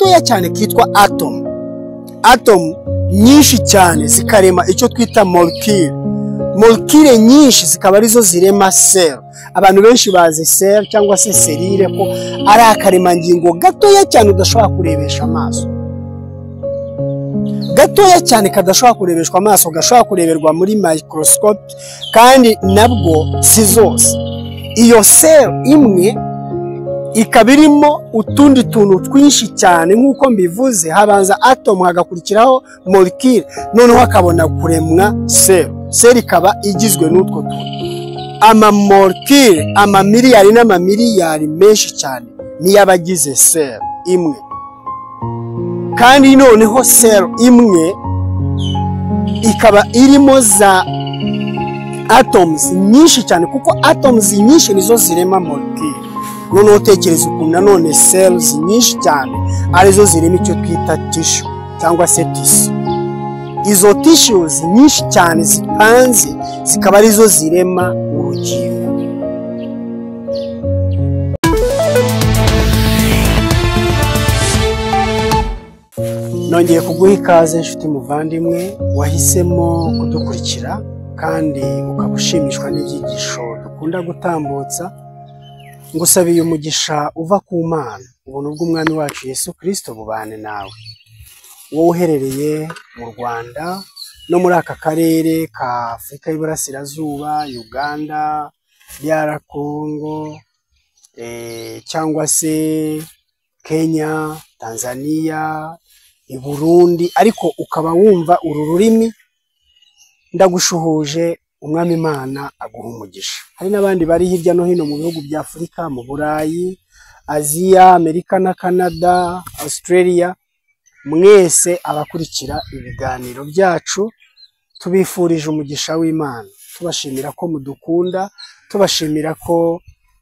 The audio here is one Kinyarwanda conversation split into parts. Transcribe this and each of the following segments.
gatoya cyane kitwa atom. Atom nyinshi cyane zikarema icyo twita molecule. Molecule nyinshi zikaba arizo zirema cell. Abantu benshi bazi cell cyangwa se selile ko ari akaremangingo gatoya cyane udashobora kurebesha amaso. Gatoya cyane kadashobora kurebeshwa amaso, gashobora kureberwa muri microscope, kandi nabwo si zose. Iyo cell imwe ikabirimo utundi tuntu twinshi cyane nk'uko mbivuze, habanza atom hagakurikiraho molecule, noneho hakabona kuremwa cell. Cell ikaba igizwe n'utwo tuntu. Ama molecule amamiliyari n'amamiliyari menshi cyane niyo abagize cell imwe. Kandi noneho cell imwe ikaba irimo za atoms nyinshi cyane, kuko atoms nyinshi nizo zirema molecule. Noneho tekereza ukuntu nanone cells nyinshi cyane arizo zirema icyo twita tissue cyangwa se tissue. Izo tissues nyinshi cyane zipanze zikaba arizo zirema urugingo. Nongeye kuguha ikaze nshuti muvandimwe wahisemo kudukurikira kandi ukaba ushimishwa n'ibyigisho dukunda gutambutsa. Ngusabiye umugisha uva ku Mana, ubuntu bw'Umwami wacu Yesu Kristo bubane nawe. Wowe uherereye mu Rwanda no muri aka karere ka Afurika y'Iburasirazuba, Uganda, DR Congo, cyangwa se Kenya, Tanzania, Burundi, ariko ukaba wumva uru rurimi, ndagushuhuje. Umwami Imana aguha umugisha. Hari n'abandi bari hirya no hino mu bihugu bya Afurika, mu Burayi, Aziya, Amerika na Canada, Australia. Mwese abakurikira ibiganiro byacu tubifurije umugisha w'Imana, tubashimira ko mudukunda, tubashimira ko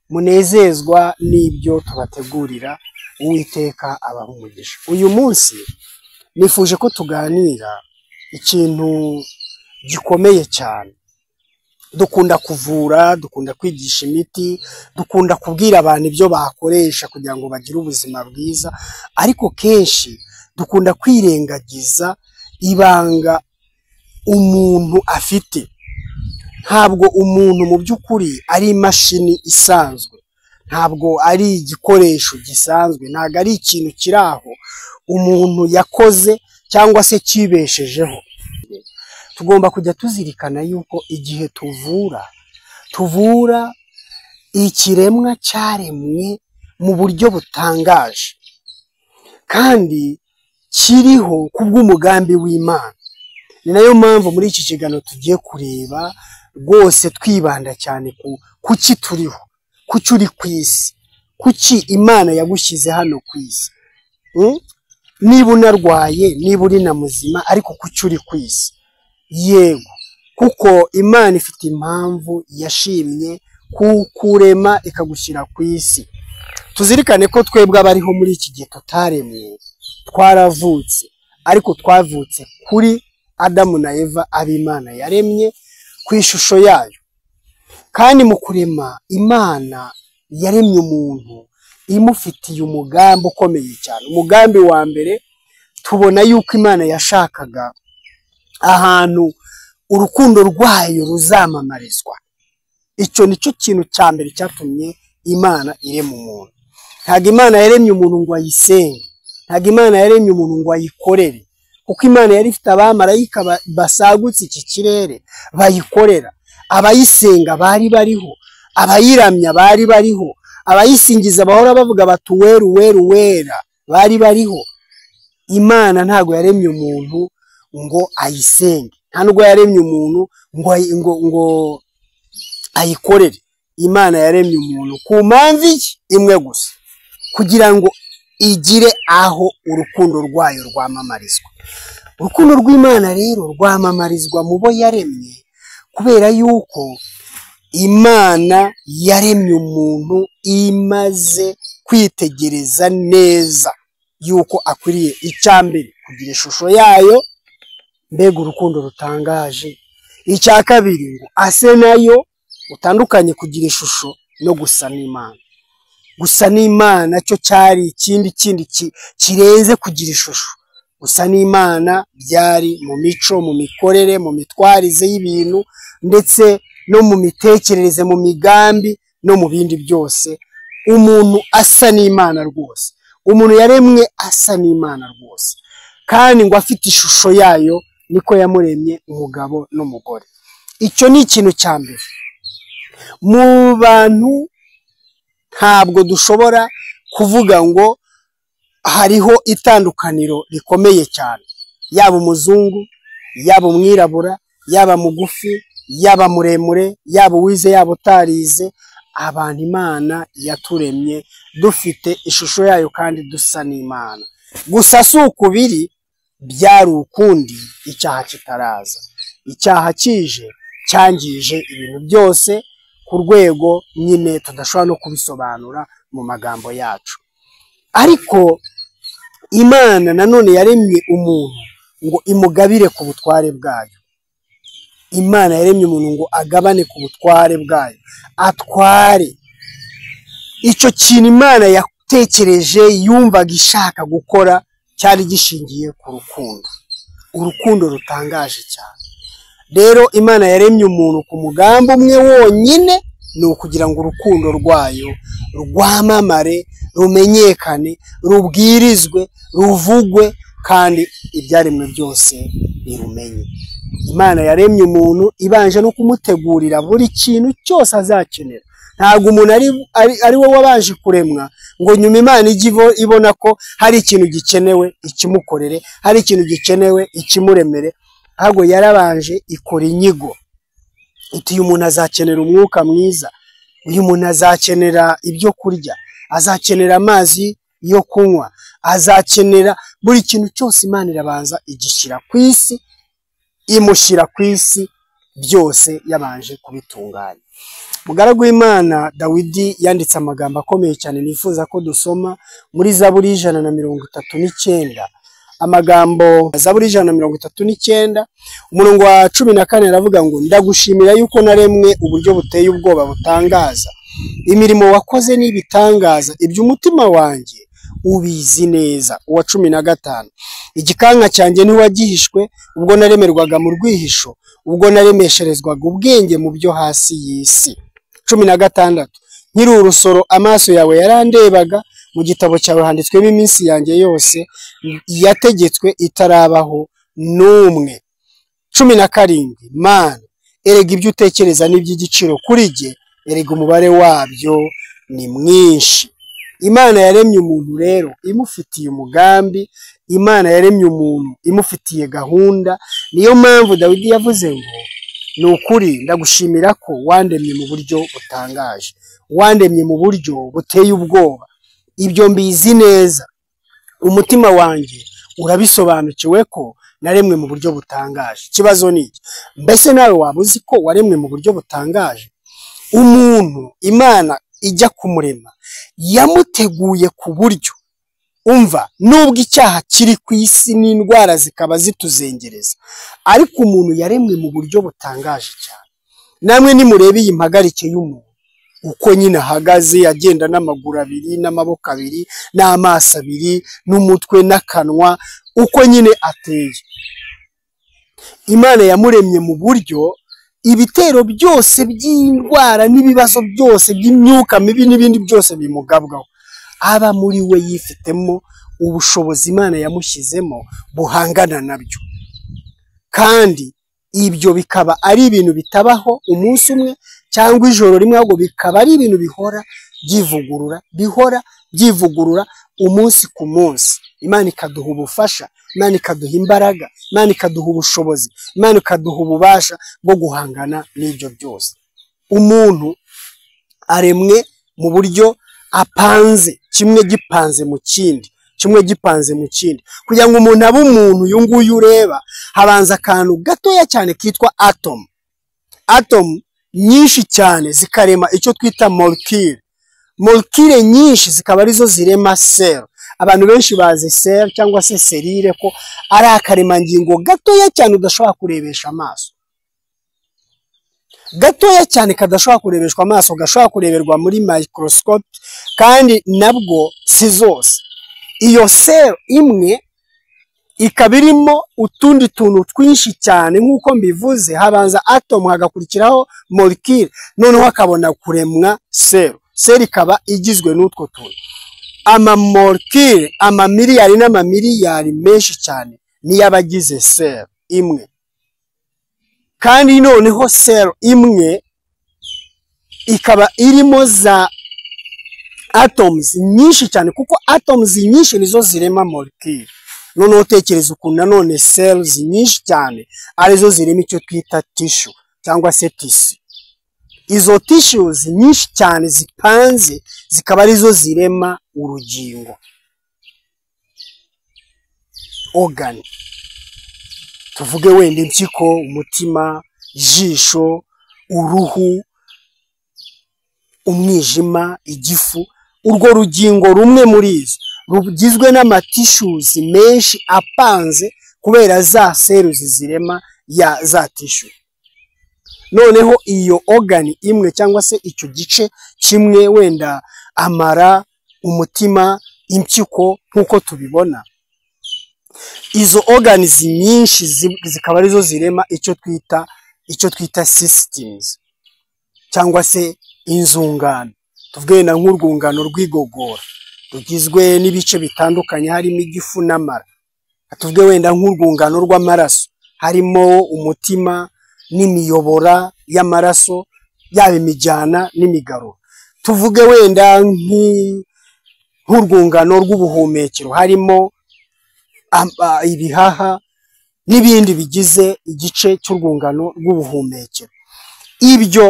munezezwa n'ibyo tubategurira. Uwiteka abaha umugisha. Uyu munsi nifuje ko tuganira ikintu gikomeye cyane. Dukunda kuvura, dukunda kwigisha imiti, dukunda kubwira abantu ibyo bakoresha kugira ngo bagire ubuzima bwiza, ariko kenshi dukunda kwirengagiza ibanga umuntu afite. Ntabwo umuntu mu by'ukuri ari imashini isanzwe, ntabwo ari igikoresho gisanzwe, ntabwo ari ikintu kiri aho umuntu yakoze cyangwa se kibeshejeho. Tugomba kujya tuzirikana yuko igihe tuvura ikiremwa cyaremwe mu buryo butangaje kandi kiriho kubw'umugambi w'Imana. Ni nayo mpamvu muri iki kiganiro tugiye kureba rwose twibanda cyane kuki turiho, kuki uri ku isi, kuki Imana yagushyize hano ku isi. Niba unarwaye, niba uri na muzima, ariko kuki uri ku isi? Yego, kuko Imana ifite impamvu yashimye kukurema ikagushyira ku isi. Tuzirikane ko twebwe abariho muri iki gihe tutaremwe, twaravutse, ariko twavutse kuri Adamu na Eva, ab'Imana yaremye ku ishusho yayo. Kandi mu kurema, Imana yaremye umuntu imufitiye umugambi ukomeye cyane. Umugambi wa mbere tubona yuko Imana yashakaga ahantu urukundo rwayo ruzamamarizwa. Icyo nicyo kintu cya mbere cyatumye Imana irema umuntu. Ntabwo Imana yaremye umuntu ngo ayisenge, ntabwo Imana yaremye umuntu ngo ayikorere, kuko Imana yari ifite abamarayika basagutse iki kirere bayikorera. Abayisenga bari bariho, abayiramya bari bariho, abayisingiza bahora bavuga bati uweru weru wera bari bariho. Imana ntabwo yaremye umuntu ngo ayisenge, nta nubwo yaremye umuntu ngo ayikorere. Imana yaremye umuntu ku mpamvu imwe gusa, kugira ngo igire aho urukundo rwayo rwamamarizwa. Urukundo rw'Imana rero rwamamarizwa mu bo yaremye, kubera yuko Imana yaremye umuntu imaze kwitegereza neza yuko akwiriye icya mbere kugira ishusho yayo, mbega urukundo rutangaje. Icya kabiri ngo ase nayo, utandukanye kugira ishusho no gusa n'Imana. gusa n'Imana cyo cyari ikindi kirenze kugira ishusho. Gusa n'Imana byari mu mico, mu mikorere, mu mitwarize y'ibintu, ndetse no mu mitekerereze, mu migambi no mu bindi byose. Umuntu asa n'Imana rwose, umuntu yaremwe asa n'Imana rwose, kandi ngo afite ishusho yayo niko yamuremye umugabo n'umugore. Icyo ni ikintu cya mbere. Mu bantu ntabwo dushobora kuvuga ngo hariho itandukaniro rikomeye cyane, yaba umuzungu, yaba umwirabura, yaba mugufi, yaba muremure, yaba uwize, yaba utarize. Abantu Imana yaturemye dufite ishusho yayo kandi dusa n'Imana. Gusa si uko biri, byari ukundi icyaha kitaraza. Icyaha kije cyangije ibintu byose ku rwego nyine tudashobora no kubisobanura mu magambo yacu. Ariko Imana nanone yaremye umuntu ngo imugabire ku butware bwayo. Imana yaremye umuntu ngo agabane ku butware bwayo, atware. Icyo kintu Imana yatekereje, yumvaga ishaka gukora, cyari gishingiye ku rukundo, urukundo rutangaje cyane. Rero Imana yaremye umuntu ku mugambi umwe wonyine, ni ukugira ngo urukundo rwayo rwamamare, rumenyekane, rubwirizwe, ruvugwe, kandi ibyaremwe byose birumenye. Imana yaremye umuntu ibanje no kumutegurira buri kintu cyose azakenera. Ntabwo umuntu ari we wabanje kuremwa ngo nyuma Imana ijye ibona ko hari ikintu gikenewe ikimukorere, hari ikintu gikenewe ikimuremere. Ahubwo yarabanje ikora inyigo iti uyu muntu azakenera umwuka mwiza, uyu muntu azakenera ibyo kurya, azakenera amazi yo kunywa, azakenera buri kintu cyose. Imana irabanza igishyira ku isi, imushyira ku isi byose yabanje kubitunganya. Umugaragu w'Imana Dawidi yanditse amagambo akomeye cyane nifuza ko dusoma muri Zaburi 139. Amagambo Zaburi 139 umurongo wa 14 aravuga ngo ndagushimira yuko naremwe uburyo buteye ubwoba butangaza, imirimo wakoze n'ibitangaza, ibyo umutima wanjye ubizi neza. Uwa 15 igikanka cyanjye ntiwagihishwe ubwo naremerwaga mu rwihisho, ubwo naremesherezwaga ubwenge mu byo hasi y'isi. 16 nkiri urusoro amaso yawe yarandebaga, mu gitabo cyawe handitswemo iminsi yanjye yose yategetswe itarabaho n'umwe. 17 Mana erega ibyo utekereza n'iby'igiciro kuri jye, erega umubare wabyo ni mwinshi. Imana yaremye umuntu rero imufitiye umugambi, Imana yaremye umuntu imufitiye gahunda. Niyo mpamvu Dawidi yavuze ngo ni ukuri ndagushimira ko wandemye mu buryo butangaje, wandemye mu buryo buteye ubwoba. Ibyo mbizi neza, umutima wanjye urabisobanukiwe ko naremwe mu buryo butangaje. Ikibazo ni iki? Mbese nawe waba uzi ko waremwe mu buryo butangaje? Umuntu Imana ijya kumurema yamuteguye ku buryo, umva, nubwo icyaha kiri ku isi n'indwara zikaba zituzengereza, ariko umuntu yaremwe mu buryo butangaje cyane. Namwe nimurebe iyi mpagarike y'umuntu uko nyine ahagaze, agenda n'amaguru abiri n'amaboko abiri n'amaso abiri n'umutwe n'akanwa, uko nyine ateye. Imana yamuremye mu buryo ibitero byose by'indwara n'ibibazo byose by'imyuka mibi n'ibindi byose bimugabwaho, aba muri we yifitemo ubushobozi Imana yamushyizemo buhangana nabyo. Kandi ibyo bikaba ari ibintu bitabaho umunsi umwe cyangwa ijoro rimwe, ahubwo bikaba ari ibintu bihora byivugurura umunsi ku munsi. Imana ikaduha ubufasha, Imana ikaduha imbaraga, Imana ikaduha ubushobozi, Imana ikaduha ububasha bwo guhangana n'ibyo byose. Umuntu aremwe mu buryo apanze, kimwe gipanze mu kindi, kimwe gipanze mu kindi. Kugira ngo umuntu abe umuntu uyu nguyu ureba, habanza akantu gatoya cyane kitwa atom. Atom nyinshi cyane zikarema icyo twita molecule. Molecule nyinshi zikaba arizo zirema cell. Abantu benshi bazi cell cyangwa se selire ko ari akaremangingo gatoya cyane udashobora kurebesha amaso, gatoya cyane kadashobora kurebeshwa amaso, gashobora kureberwa muri microscope, kandi nabwo si zose. Iyo sel imwe ikaba irimo utundi tuntu twinshi cyane nk'uko mbivuze, habanza atom hagakurikiraho molecule, noneho hakabona kuremwa sel. Sel ikaba igizwe n'utwo tuntu, amamolecule, amamiliyari n'amamiliyari menshi cyane niyo abagize sel imwe. Kandi noneho sel imwe ikaba irimo za atoms nyinshi cyane, kuko atoms nyinshi nizo zirema molecule. Noneho tekereza ukuntu nanone cells nyinshi cyane arizo zirema icyo twita tissue cyangwa se tissue. Izo tissues nyinshi cyane zipanze zikaba arizo zirema urugingo, organ. Tuvuge wenda impyiko, umutima, ijisho, uruhu, umwijima, igifu. Urwo rugingo rumwe muri izo rugizwe n'amatissues menshi apanze kubera za cells zirema ya za tissue. Noneho iyo organ imwe cyangwa se icyo gice kimwe, wenda amara, umutima, impyiko nk'uko tubibona, izo organs nyinshi zikaba arizo zirema icyo twita systems cyangwa se inzungano. Tuvuge na nk'urwungano rw'igogora rugizwe n'ibice bitandukanye, harimo igifu n'amara. Tuvuge wenda nk'urwungano rw'amaraso, harimo umutima n'imiyobora y'amaraso, yaba imijyana n'imigaruro. Tuvuge wenda nk'urwungano rw'ubuhumekero, harimo ibihaha n'ibindi bigize igice cy'urwungano rw'ubuhumekero. Ibyo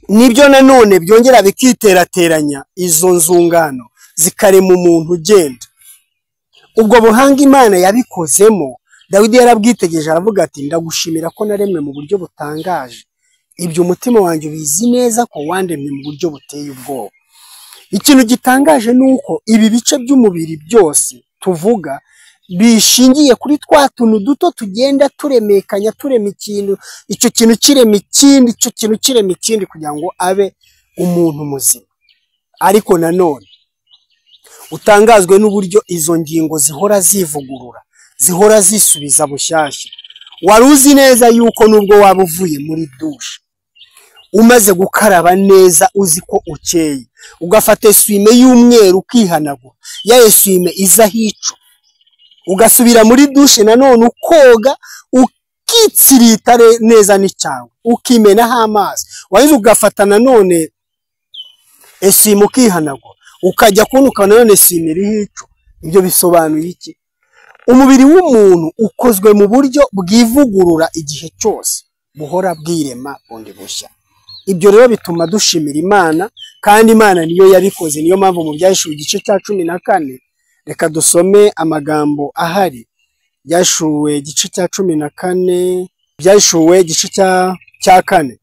nibyo nanone byongera bikiterateranya izo nzungano zikarema umuntu ugenda. Ubwo buhanga Imana yabikozemo, Dawidi yarabwitegereje aravuga ati, ndagushimira ko naremwe mu buryo butangaje. Ibyo umutima wanjye ubizi neza ko wandemye mu buryo buteye ubwoba. Ikintu gitangaje ni uko ibi bice by'umubiri byose tuvuga bishingiye kuri twa tuntu duto tugenda turemekanya, turema ikintu, icyo kintu kirema ikindi, icyo kintu kirema ikindi, kugira ngo abe umuntu muzima. Ariko nanone utangazwe n'uburyo izo ngingo zihora zivugurura, zihora zisubiza bushyashya. Wari uzi neza yuko nubwo waba uvuye muri dushe umaze gukaraba neza, uzi ko ukeye, ugafata esuwime y'umweru ukihanagura, ya esuwime iza hico, ugasubira muri dushe nanone ukoga, ukitsirita neza n'icyangwe, ukimenaho amazi, wahize ugafata nanone esuwime ukihanagura, ukajya kunuka nanone esuwime iri hico. Ibyo bisobanuye iki? Umubiri w'umuntu ukozwe mu buryo bwivugurura igihe cyose, buhora bwirema bundi bushya. Ibyo rero bituma dushimira Imana, kandi Imana niyo yabikoze. Niyo mpamvu mu Byahishuwe igice cya 14, reka dusome amagambo ahari. Byahishuwe igice cya 14, Byahishuwe igice cya 4,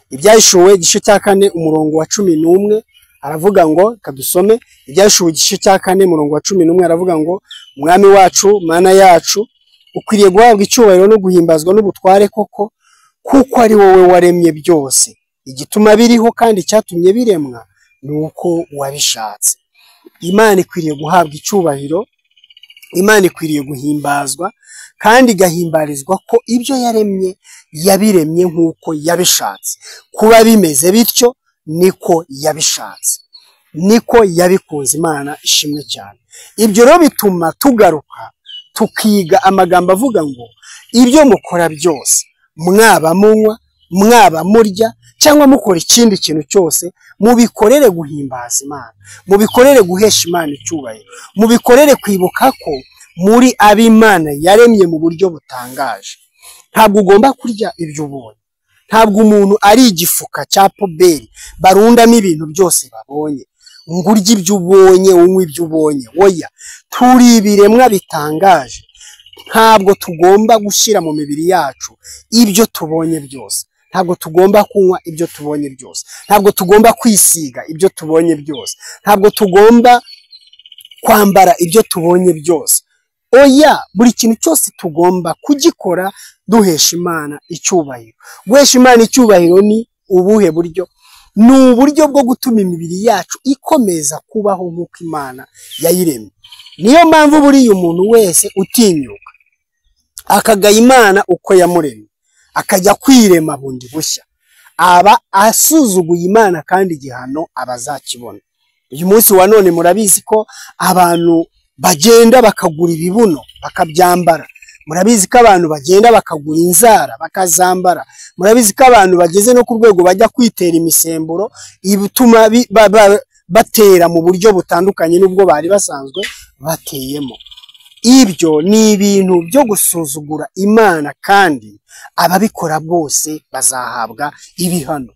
Ibyahishuwe igice cya 4 umurongo wa 11 aravuga ngo, kadusome Ibyahishuwe igice cya 4 umurongo wa 11 aravuga ngo, Mwami wacu, Mana yacu, ukwiriye guhabwa icyubahiro no guhimbazwa n'ubutware koko, kuko ari wowe waremye byose. Igituma biriho kandi cyatumye biremwa ni uko wabishatse. Imana ikwiriye guhabwa icyubahiro, Imana ikwiriye guhimbazwa, kandi igahimbarizwa ko ibyo yaremye yabiremye nk'uko yabishatse. Kuba bimeze bityo niko yabishatse, niko yabikunze. Imana ishimwe cyane. Ibyo rero bituma tugaruka tukiga amagambo avuga ngo, ibyo mukora byose, mwaba munywa, mwaba murya, cyangwa mukora ikindi kintu cyose, mubikorere guhimbaza Imana, mubikorere guhesha Imana icyubahiro, mubikorere kwibuka ko muri ab'Imana yaremye mu buryo butangaje. Ntabwo ugomba kurya ibyo ubonye. Ntabwo umuntu ari igifuka cya poberi barundamo ibintu byose babonye, ngo urye ibyo ubonye, unywe ibyo ubonye. Oya, turi ibiremwa bitangaje. Ntabwo tugomba gushyira mu mibiri yacu ibyo tubonye byose. Ntabwo tugomba kunywa ibyo tubonye byose. Ntabwo tugomba kwisiga ibyo tubonye byose. Ntabwo tugomba kwambara ibyo tubonye byose. Oya, buri kintu cyose tugomba kugikora duhesha Imana icyubahiro. Guhesha Imana icyubahiro ni ubuhe buryo? ni uburyo bwo gutuma imibiri yacu ikomeza kubaho nk'uko Imana yayiremye. Niyo mpamvu buriya umuntu wese utinyuka akagaya Imana uko yamuremye akajya kwirema bundi bushya, aba asuzuguye Imana kandi igihano abazakibona. Uyu munsi wa none murabizi ko abantu bagenda bakagura ibibuno bakabyambara, murabizi ko abantu bagenda bakagura inzara bakazambara, murabizi ko abantu bageze no ku rwego bajya kwitera imisemburo ibituma batera mu buryo butandukanye n'ubwo bari basanzwe bateyemo. Ibyo ni ibintu byo gusuzugura Imana kandi ababikora bose bazahabwa ibihano.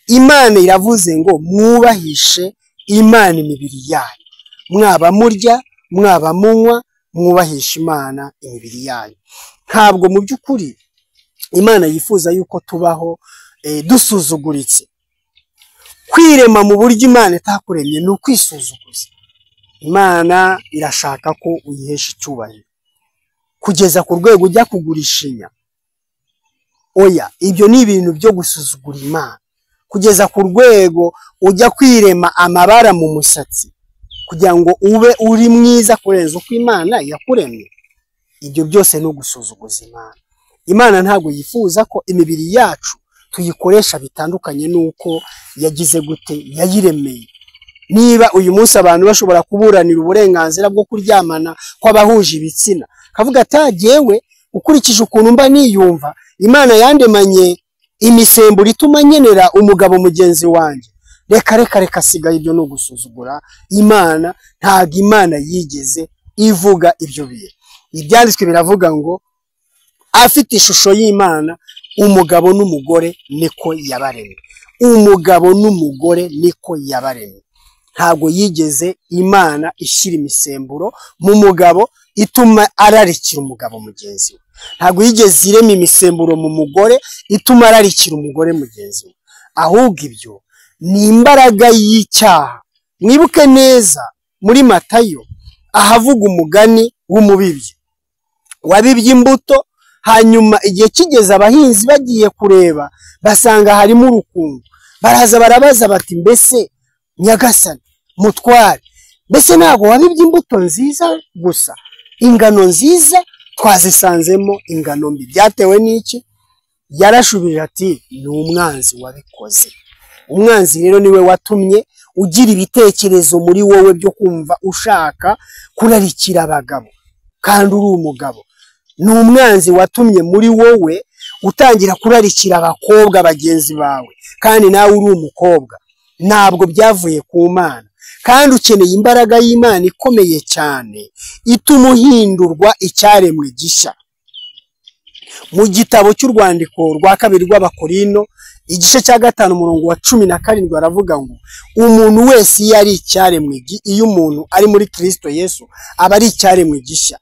Imana iravuze ngo mwubahishe Imana imibiri yanyu, mwaba murya mwaba munywa mwubahisha Imana imibiri yanyu. Ntabwo mu by'ukuri Imana yifuza yuko tubaho dusuzuguritse. Kwirema mu buryo Imana itakuremye ni ukwisuzuguza. Imana irashaka ko uyihesha icyubahiro kugeza ku rwego ujya kugura ishinya. Oya, ibyo ni ibintu byo gusuzugura Imana. Kugeza ku rwego ujya kwirema amabara mu musatsi kugira ngo ube uri mwiza kurenza uko Imana yakuremye. Ibyo byose ni ugusuzuguza Imana. Imana ntabwo yifuza ko imibiri yacu tuyikoresha bitandukanye n'uko yagize gute yayiremeye. Niba uyu munsi abantu bashobora kuburanira uburenganzira bwo kuryamana kw'abahuje ibitsina, kavuga atagewe ukurikije ukuntu mba niyumva, Imana yandemanye imisemburo ituma nkenera umugabo mugenzi wanjye, reka sigaye. Ibyo no gusuzugura Imana. Ntabwo Imana yigeze ivuga ibyo bintu. Ibyanditswe biravuga ngo afite ishusho y'Imana umugabo n'umugore niko yabaremye. Umugabo n'umugore niko yabaremye. Ntabwo yigeze Imana ishyira imisemburo mu mugabo ituma ararikira umugabo mugenzi we. Ntabwo yigeze irema imisemburo mu mugore ituma ararikira umugore mugenzi we. Ahubwo ibyo ni imbaraga y'icyaha. Mwibuke neza muri Matayo ahavuga umugani w'umubibyi wabibye imbuto, hanyuma igihe kigeze abahinzi bagiye kureba basanga harimo urukungu. Baraza barabaza bati, mbese nyagasani mutware, mbese ntabwo wabibye imbuto nziza gusa, ingano nziza twazisanzemo ingano mbi, byatewe n'iki? Yarashubije ati, ni umwanzi wabikoze. Umwanzi rero niwe watumye ugira ibitekerezo muri wowe byo kumva ushaka kurarikira abagabo kandi uri umugabo. Ni umwanzi watumye muri wowe utangira kurarikira abakobwa bagenzi bawe kandi nawe uri umukobwa. Ntabwo byavuye ku Mana, kandi ukeneye imbaraga y'Imana ikomeye cyane ituma uhindurwa icyaremwe gishya. Mu gitabo cy'urwandiko rwa kabiri rw'Abakorino igice cya 5 umurongo wa 17 baravuga ngo umuntu wese iyo ari icyaremwe, iyo umuntu ari muri Kristo Yesu aba ari icyaremwe gishya.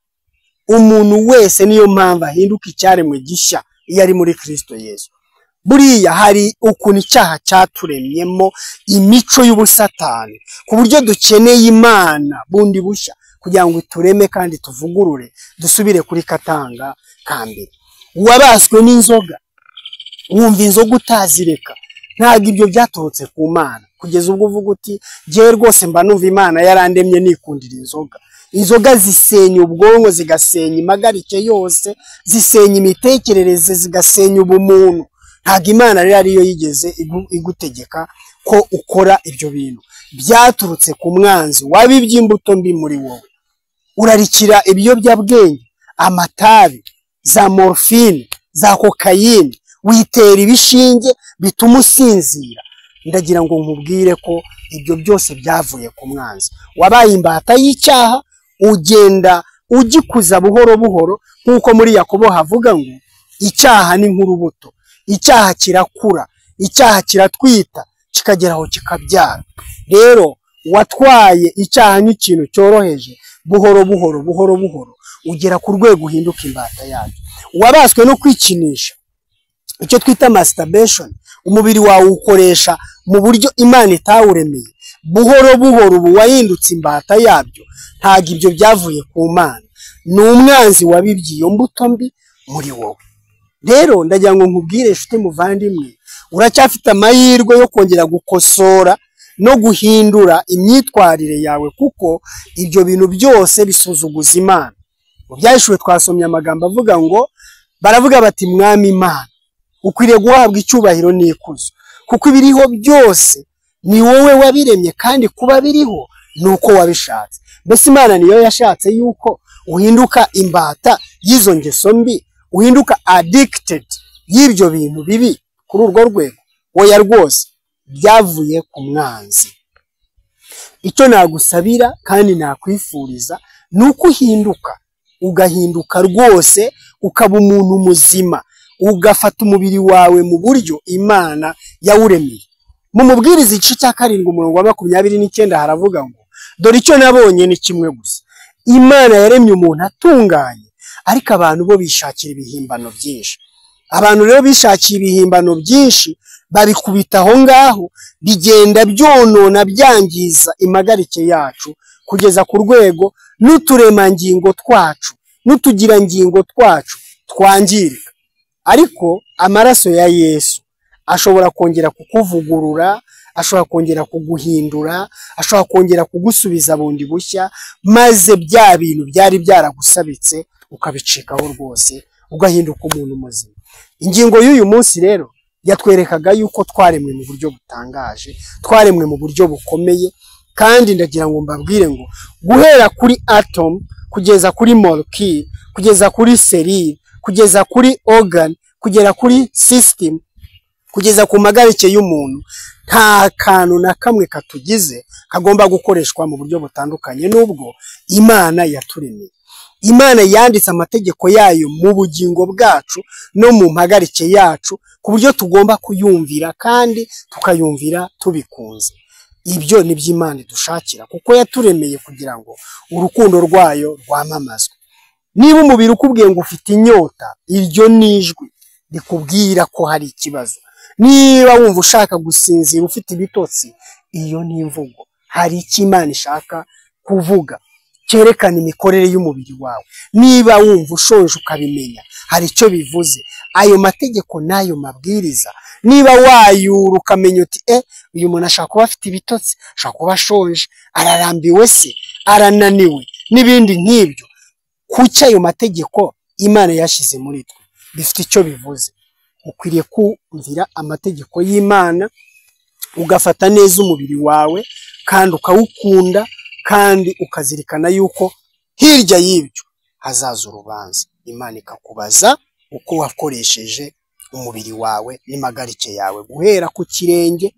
Umuntu wese niyo mpamvu ahinduka icyaremwe gishya iyo ari muri Kristo Yesu. Buriya hari ukuntu icyaha cyaturemyemo imico y'ubusatani ku buryo dukeneye Imana bundi bushya kugira ngo itureme kandi tuvugurure dusubire kuri katanga kambere. Wabaswe n'inzoga, wumva inzoga utazireka, ntabwo ibyo byaturutse ku Mana kugeza ubwo uvuga uti ngiye rwose mba numva Imana yarandemye nikundira inzoga. Inzoga zisenya ubwonko, zigasenya impagarike yose, zisenya imitekerereze, zigasenya ubumuntu. Ntabwo Imana rero ariyo yigeze igutegeka ko ukora ibyo bintu. Byaturutse ku mwanzi wabibye imbuto mbi muri wowe. Urarikira ibiyobyabwenge, amatabi, za morphine, za kokayine, witera ibishinge bituma usinzira. Ndagira ngo nkubwire ko ibyo byose byavuye ku mwanzi. Wabaye imbata y'icyaha, ugenda ugikuza buhoro buhoro, nk'uko muri Yakobo havuga ngo icyaha ni nk'urubuto. Icyaha kirakura, icyaha kiratwita, kikagera aho kikabyara. Rero watwaye icyaha nk'ikintu cyoroheje, buhoro buhoro ugera ku rwego uhinduka imbata yacyo. Wabaswe no kwikinisha, icyo twita masturbation. Umubiri wawe ukoresha mu buryo Imana itawuremeye, buhoro buhoro ubu wahindutse imbata yabyo. Ntabwo ibyo byavuye ku Mana, ni umwanzi wabibye iyo mbuto mbi muri wowe. rero ndagira ngo nkubwire inshuti muvandimwe, uracyafite amahirwe yo kongera gukosora no guhindura imyitwarire yawe, kuko ibyo bintu byose bisuzuguza Imana. Mu Byahishuwe twasomye amagambo avuga ngo, baravuga bati Mwami Imana ukwiriye guhabwa icyubahiro n'ikuzo, kuko ibiriho byose ni wowe wabiremye, kandi kuba biriho ni uko wabishatse. Mbese Imana niyo yashatse yuko uhinduka imbata y'izo ngeso mbi, uhinduka addicted y'ibyo bintu bibi kuri urwo rwego? Oya rwose, byavuye ku mwanzi. Icyo nagusabira kandi nakwifuriza ni uko ugahinduka rwose, ukaba umuntu muzima, ugafata umubiri wawe mu buryo Imana yawuremeye. Mu Mubwiriza igice cya 7 umurongo wa 29 haravuga ngo, dore icyo nabonye ni kimwe gusa, Imana yaremye umuntu atunganye, ariko abantu bo bishakira ibihimbano byinshi. Abantu rero bishakiye ibihimbano byinshi, babikubita aho ngaho, bigenda byonona byangiza impagarike yacu, kugeza ku rwego n'uturemangingo twacu n'utugirangingo twacu twangirika. Ariko amaraso ya Yesu ashobora kongera kukuvugurura, ashobora kongera kuguhindura, ashobora kongera kugusubiza bundi bushya, maze bya bintu byari byaragusabitse ukabicikaho rwose, ugahinduka umuntu muzima. Ingingo y'uyu munsi rero yatwerekaga yuko twaremwe mu buryo butangaje, twaremwe mu buryo bukomeye, kandi ndagira ngo mbabwire ngo guhera kuri atom kugeza kuri molecule, kugeza kuri cellule, kugeza kuri organ, kugera kuri system, kugeza ku magarike y'umuntu, nta kantu na kamwe katugize kagomba gukoreshwa mu buryo butandukanye n'ubwo Imana yaturemeye. Imana yanditse amategeko yayo mu bugingo bwacu no mu mpagarike yacu, ku buryo tugomba kuyumvira kandi tukayumvira tubikunze. Ibyo ni by'Imana idushakira, kuko yaturemeye kugira ngo urukundo rwayo rwamamazwe. Niba umubiri ukubwiye ngo ufite inyota, iryo nijwi rikubwira ko hari ikibazo. Niba wumva ushaka gusinzira ufite ibitotsi, iyo ni imvugo. Hari icyo Imana ishaka kuvuga cyerekana imikorere y'umubiri wawe. Niba wumva ushonje ukabimenya, hari icyo bivuze. Ayo mategeko n'ayo mabwiriza, niba wayura ukamenya uti uyu muntu ashaka kuba afite ibitotsi, ashaka kuba ashonje, ararambiwe se, arananiwe n'ibindi nk'ibyo, kuki ayo mategeko Imana yashyize muri twe bifite icyo bivuze. Ukwiriye kumvira amategeko y'Imana, ugafata neza umubiri wawe kandi ukawukunda, kandi ukazirikana yuko hirya y'ibyo hazaza urubanza. Imana ikakubaza uko wakoresheje umubiri wawe n'impagarike yawe, guhera ku kirenge,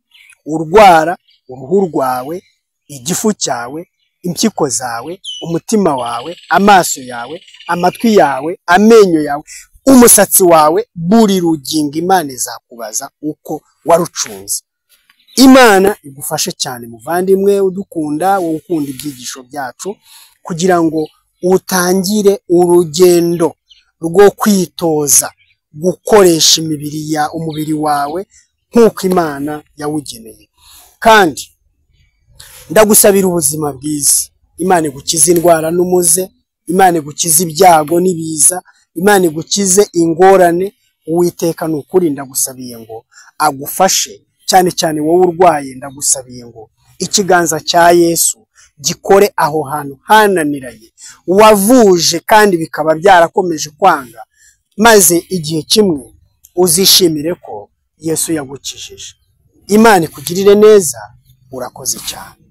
urwara, uruhu rwawe, igifu cyawe, impyiko zawe, umutima wawe, amaso yawe, amatwi yawe, amenyo yawe, umusatsi wawe, buri rugingo Imana izakubaza uko warucunze. Imana igufashe cyane muvandimwe udukunda, wowe ukunda ibyigisho byacu, kugira ngo utangire urugendo rwo kwitoza gukoresha umubiri wawe nk'uko Imana yawugeneye. Kandi ndagusabira ubuzima bwiza. Imana igukize indwara n'umuze, Imana igukize ibyago n'ibiza, Imana igukize ingorane. Uwiteka ni ukuri ndagusabiye ngo agufashe, cyane cyane wowe urwaye, ndagusabiye ngo ikiganza cya Yesu gikore aho hantu hananiranye wavuje kandi bikaba byarakomeje kwanga, maze igihe kimwe uzishimire ko Yesu yagukijije. Imana ikugirire neza. Urakoze cyane.